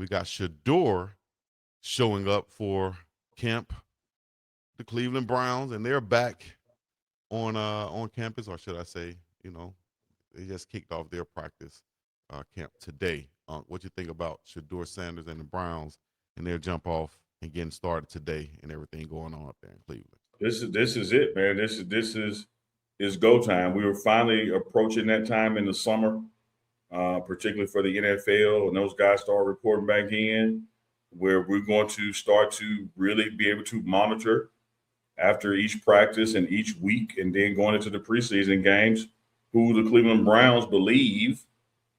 We got Shedeur showing up for camp, the Cleveland Browns, and they're back on campus, or should I say, you know, they just kicked off their practice camp today. What you think about Shedeur Sanders and the Browns and their jump off and getting started today and everything going on up there in Cleveland? This is it, man. This is go time. We were finally approaching that time in the summer, particularly for the NFL, and those guys start reporting back in, where we're going to start to really be able to monitor after each practice and each week, and then going into the preseason games, who the Cleveland Browns believe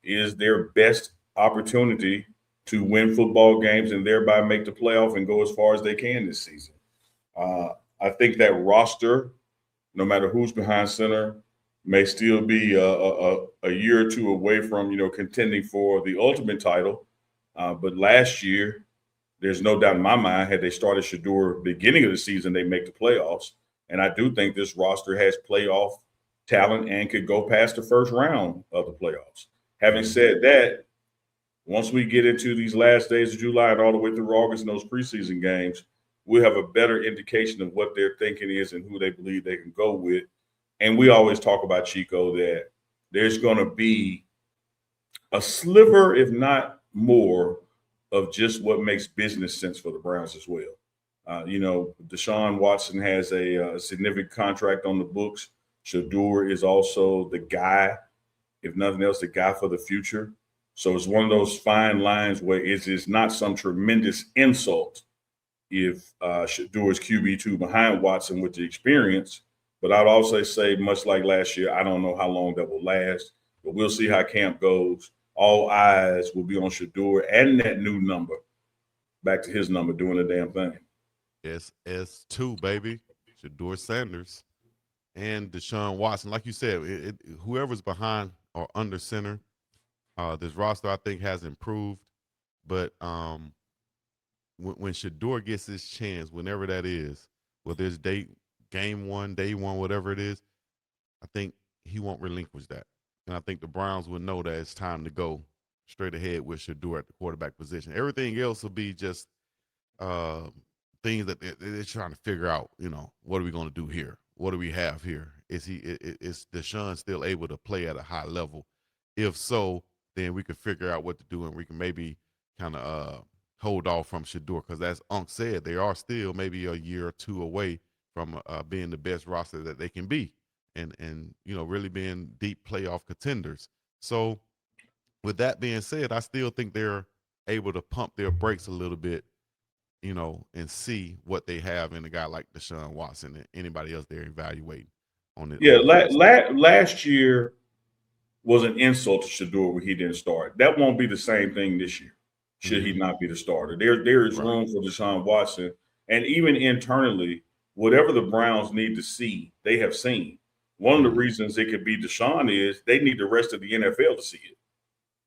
is their best opportunity to win football games and thereby make the playoff and go as far as they can this season. Uh, I think that roster, no matter who's behind center, may still be a year or two away from contending for the ultimate title. But last year, there's no doubt in my mind, had they started Shadeur beginning of the season, they make the playoffs. And I do think this roster has playoff talent and could go past the first round of the playoffs. Having Mm-hmm. said that, once we get into these last days of July and all the way through August and those preseason games, we'll have a better indication of what their thinking is and who they believe they can go with. And we always talk about Chico that there's going to be a sliver, if not more, of just what makes business sense for the Browns as well. Deshaun Watson has a significant contract on the books. Shadeur is also the guy, if nothing else, the guy for the future. So it's one of those fine lines where it is not some tremendous insult if Shadeur is QB2 behind Watson with the experience. But I'd also say, much like last year, I don't know how long that will last, but we'll see how camp goes. All eyes will be on Shadeur and that new number, back to his number, doing the damn thing. SS2, baby. Shedeur Sanders and Deshaun Watson. Like you said, whoever's behind or under center, this roster I think has improved. But when Shedeur gets his chance, whenever that is, whether it's game one, day one, whatever it is, I think he won't relinquish that. And I think the Browns will know that it's time to go straight ahead with Shedeur at the quarterback position. Everything else will be just uh, things that they're trying to figure out. What are we going to do here? What do we have here? Is Deshaun still able to play at a high level? If so, then we can figure out what to do, and we can maybe kind of hold off from Shedeur, because as Unc said, they are still maybe a year or two away from being the best roster that they can be, and really being deep playoff contenders. So with that being said, I still think they're able to pump their brakes a little bit, and see what they have in a guy like Deshaun Watson and anybody else they're evaluating on Yeah, the flip side. last year was an insult to Shadeur when he didn't start. That won't be the same thing this year, should he Mm-hmm. not be the starter. There is Right. room for Deshaun Watson. And even internally, whatever the Browns need to see, they have seen. One of the Mm-hmm. reasons it could be Deshaun is they need the rest of the NFL to see it.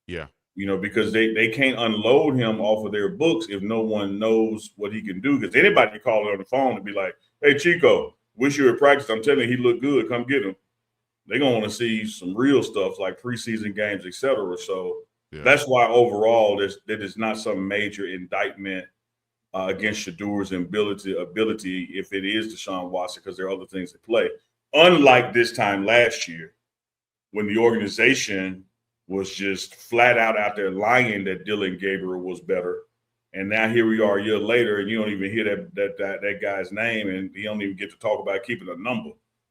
Yeah. Because they can't unload him off of their books if no one knows what he can do. Because anybody can call him on the phone and be like, "Hey, Chico, wish you were at practice. I'm telling you, he looked good. Come get him." They're going to want to see some real stuff like preseason games, etc. So Yeah. that's why overall, there is not some major indictment against Shadeur's ability if it is Deshaun Watson, because there are other things at play. Unlike this time last year, when the organization was just flat out there lying that Dylan Gabriel was better. And now here we are a year later, and you don't even hear that guy's name, and he don't even get to talk about keeping a number.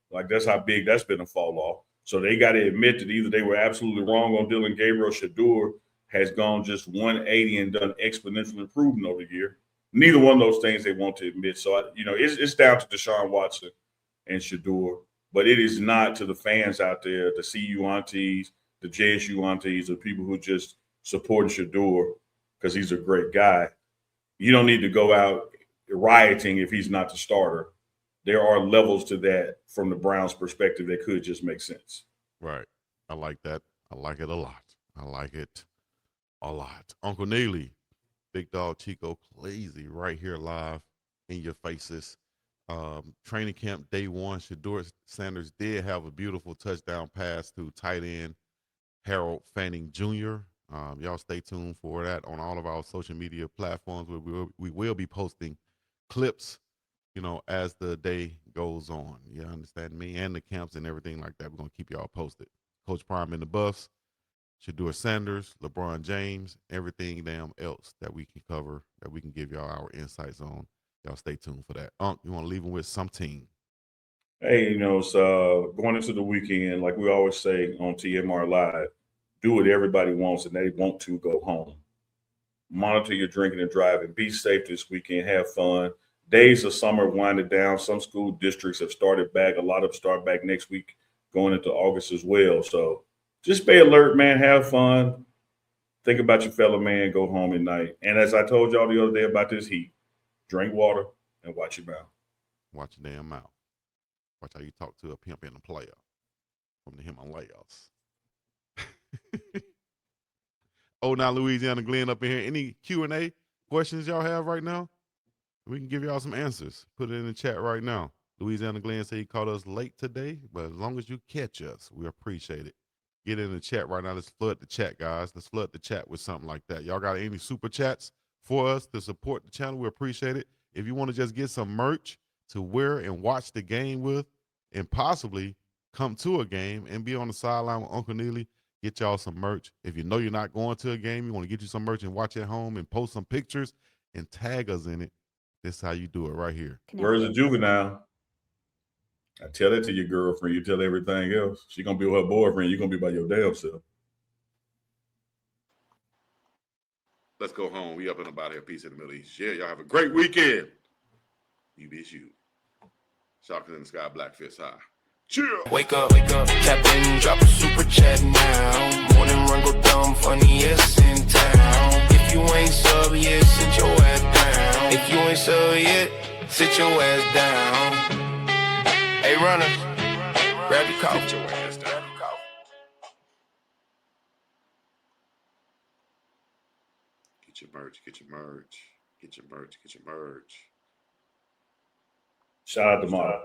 Like, that's how big that's been a fall off. So they got to admit that either they were absolutely wrong on Dylan Gabriel, or Shedeur has gone just 180 and done exponential improvement over the year. Neither one of those things they want to admit. So it's down to Deshaun Watson and Shedeur, but it is not to the fans out there, the CU aunties, the JSU aunties, the people who just support Shedeur because he's a great guy. You don't need to go out rioting if he's not the starter. There are levels to that from the Browns' perspective that could just make sense. Right. I like that. I like it a lot. I like it a lot. Uncle Neely, Big Dog Chico, crazy right here live in your faces. Training camp day one, Shedeur Sanders did have a beautiful touchdown pass to tight end Harold Fanning Jr. Y'all stay tuned for that on all of our social media platforms. We will be posting clips, as the day goes on. You understand me? And the camps and everything like that. We're going to keep y'all posted. Coach Prime in the buffs, Shedeur Sanders, LeBron James, everything damn else that we can cover, that we can give y'all our insights on. Y'all stay tuned for that. You want to leave them with some team? Hey, so going into the weekend, like we always say on TMR Live, do what everybody wants and they want to go home. Monitor your drinking and driving. Be safe this weekend. Have fun. Days of summer winded down. Some school districts have started back. A lot of them start back next week, going into August as well. So just stay alert, man. Have fun. Think about your fellow man. Go home at night. And as I told y'all the other day about this heat, drink water and watch your mouth. Watch your damn mouth. Watch how you talk to a pimp and a player from the Himalayas. Oh, now Louisiana Glenn up in here. Any Q&A questions y'all have right now? We can give y'all some answers. Put it in the chat right now. Louisiana Glenn said he caught us late today, but as long as you catch us, we appreciate it. Get in the chat right now. Let's flood the chat, guys. Let's flood the chat with something like that. Y'all got any super chats for us to support the channel? We appreciate it. If you want to just get some merch to wear and watch the game with, and possibly come to a game and be on the sideline with Uncle Neely, get y'all some merch. If you know you're not going to a game, you want to get you some merch and watch at home and post some pictures and tag us in it. This is how you do it right here. Where's the juvenile? I tell that to your girlfriend. You tell everything else. She's going to be with her boyfriend. You're going to be by your damn self. Let's go home. We up and about here. Peace in the Middle East. Yeah, y'all have a great weekend. You be you. Sharks in the sky, black fist high. Chill. Wake up, Captain, drop a super chat now. Morning run go dumb, funniest in town. If you ain't sub yet, sit your ass down. If you ain't sub yet, sit your ass down. Hey runners, grab your coffee. Sit your ass down. Get your merch, get your merch, get your merch, get your merch. Shout out to Mark.